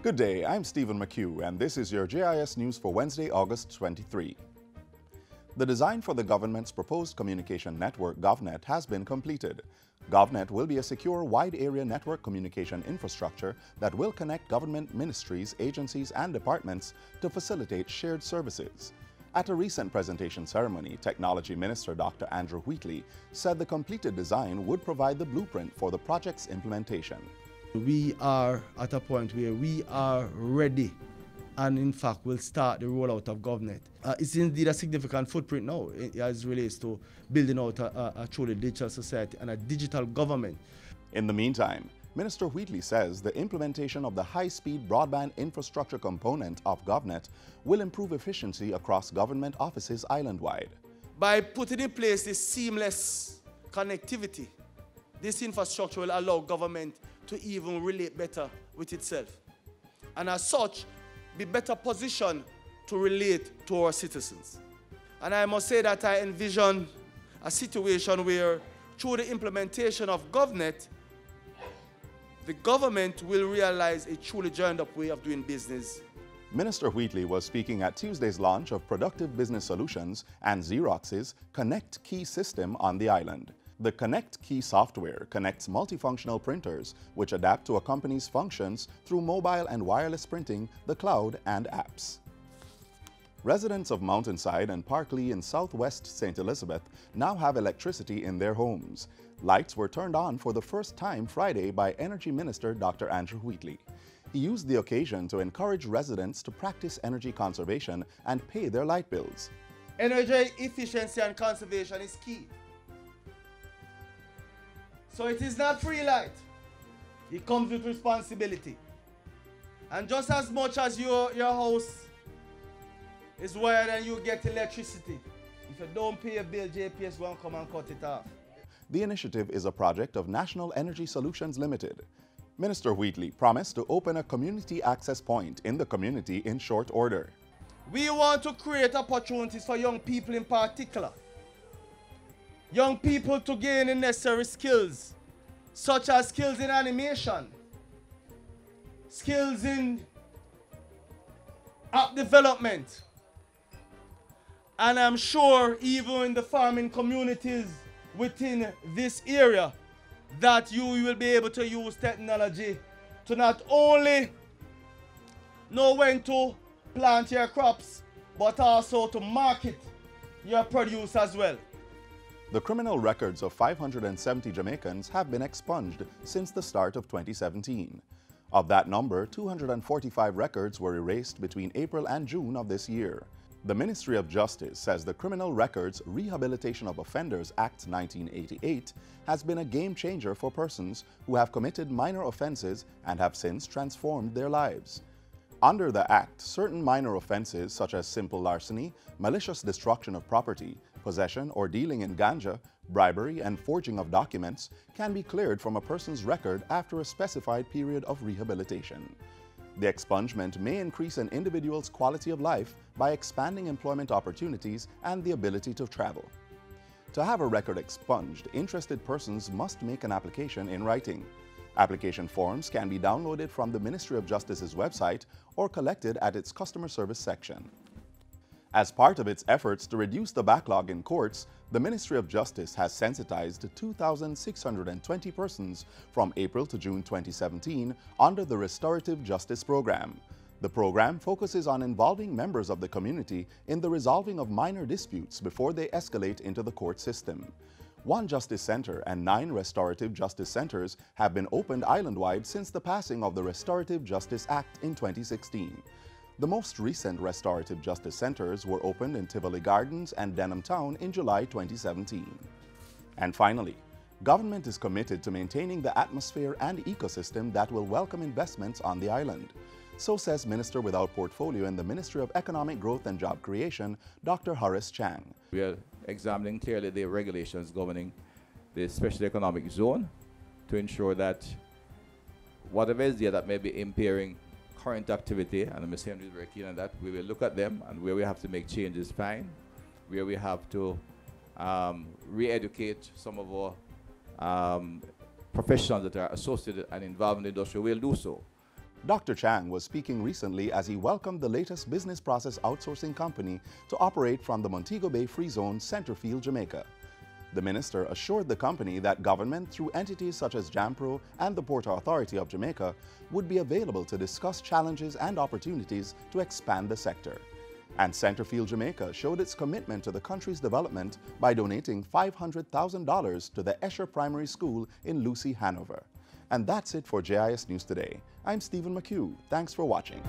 Good day, I'm Stephen McHugh, and this is your JIS news for Wednesday, August 23. The design for the government's proposed communication network, GovNet, has been completed. GovNet will be a secure, wide-area network communication infrastructure that will connect government ministries, agencies, and departments to facilitate shared services. At a recent presentation ceremony, Technology Minister Dr. Andrew Wheatley said the completed design would provide the blueprint for the project's implementation. We are at a point where we are ready and in fact will start the rollout of GovNet. It's indeed a significant footprint now as it relates to building out a truly digital society and a digital government. In the meantime, Minister Wheatley says the implementation of the high-speed broadband infrastructure component of GovNet will improve efficiency across government offices island-wide. By putting in place this seamless connectivity, this infrastructure will allow government to even relate better with itself, and as such, be better positioned to relate to our citizens. And I must say that I envision a situation where, through the implementation of GovNet, the government will realize a truly joined-up way of doing business. Minister Wheatley was speaking at Tuesday's launch of Productive Business Solutions and Xerox's Connect Key system on the island. The Connect Key software connects multifunctional printers which adapt to a company's functions through mobile and wireless printing, the cloud, and apps. Residents of Mountainside and Parklea in southwest St. Elizabeth now have electricity in their homes. Lights were turned on for the first time Friday by Energy Minister Dr. Andrew Wheatley. He used the occasion to encourage residents to practice energy conservation and pay their light bills. Energy efficiency and conservation is key. So it is not free light. It comes with responsibility. And just as much as your house is wired and you get electricity, if you don't pay your bill, JPS won't come and cut it off. The initiative is a project of National Energy Solutions Limited. Minister Wheatley promised to open a community access point in the community in short order. We want to create opportunities for young people in particular. Young people to gain the necessary skills, such as skills in animation, skills in app development, and I'm sure even in the farming communities within this area that you will be able to use technology to not only know when to plant your crops, but also to market your produce as well. The criminal records of 570 Jamaicans have been expunged since the start of 2017. Of that number, 245 records were erased between April and June of this year. The Ministry of Justice says the Criminal Records Rehabilitation of Offenders Act 1988 has been a game changer for persons who have committed minor offenses and have since transformed their lives. Under the Act, certain minor offenses such as simple larceny, malicious destruction of property, possession or dealing in ganja, bribery, and forging of documents can be cleared from a person's record after a specified period of rehabilitation. The expungement may increase an individual's quality of life by expanding employment opportunities and the ability to travel. To have a record expunged, interested persons must make an application in writing. Application forms can be downloaded from the Ministry of Justice's website or collected at its customer service section. As part of its efforts to reduce the backlog in courts, the Ministry of Justice has sensitized 2,620 persons from April to June 2017 under the Restorative Justice Program. The program focuses on involving members of the community in the resolving of minor disputes before they escalate into the court system. 1 Justice Center and 9 Restorative Justice Centers have been opened island-wide since the passing of the Restorative Justice Act in 2016. The most recent Restorative Justice Centers were opened in Tivoli Gardens and Denham Town in July 2017. And finally, government is committed to maintaining the atmosphere and ecosystem that will welcome investments on the island. So says Minister without portfolio in the Ministry of Economic Growth and Job Creation, Dr. Horace Chang. We are examining clearly the regulations governing the special economic zone to ensure that whatever is there that may be impairing current activity, and I'm saying we're very keen on that, we will look at them, and where we have to make changes, fine. Where we have to re-educate some of our professionals that are associated and involved in the industry, we'll do so. Dr. Chang was speaking recently as he welcomed the latest business process outsourcing company to operate from the Montego Bay Free Zone, Centerfield, Jamaica. The minister assured the company that government, through entities such as JAMPRO and the Port Authority of Jamaica, would be available to discuss challenges and opportunities to expand the sector. And Centerfield, Jamaica showed its commitment to the country's development by donating $500,000 to the Escher Primary School in Lucy, Hanover. And that's it for JIS News Today. I'm Stephen McHugh. Thanks for watching.